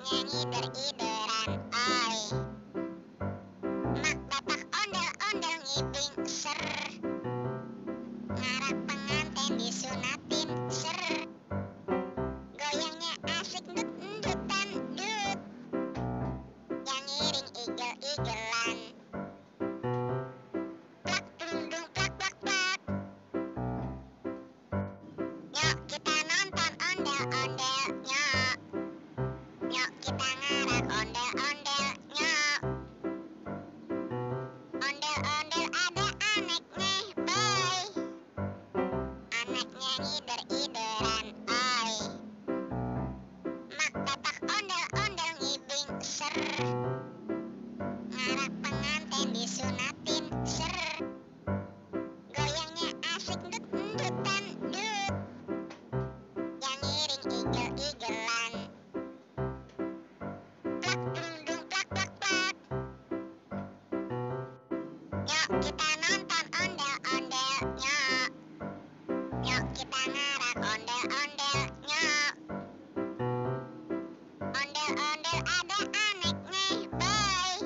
nyanyi derideran, oi. Mak bapak ondel-ondel ngibing, ser. Ngarak pengantin disunatin, ser. Goyangnya asik ndut-ndutan, dut. Yang ngiring igel-igelan. Plak dung-dung plak plak plak. Nyok kita nonton ondel-ondel, nyok. Nyok kita ngarak ondel-ondel, nyok. Ondel-ondel ada aneknya, boy. Anak nyanyi derideran, oi. Mak bapak ondel-ondel ngibing, ser. Ngarak pengantin disunatin, ser. Goyangnya asik ndut-ndutan, dut. Yang ngiring igel-igelan. Plak dung-dung plak plak plak. Nyok kita nonton ondel-ondel, nyok. Nyok kita ngarak ondel-ondel, nyok. Ondel-ondel ada aneknya, boy.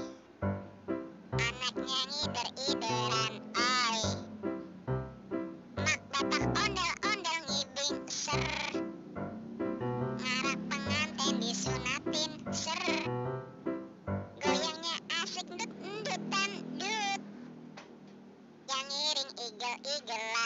Anak nyanyi derideran, oi. Mak bapak ondel-ondel ngibing, ser. Ngarak pengantin disunatin, ser. Goyangnya asik ndut-ndutan, dut. Yang ngiring igel-igelan.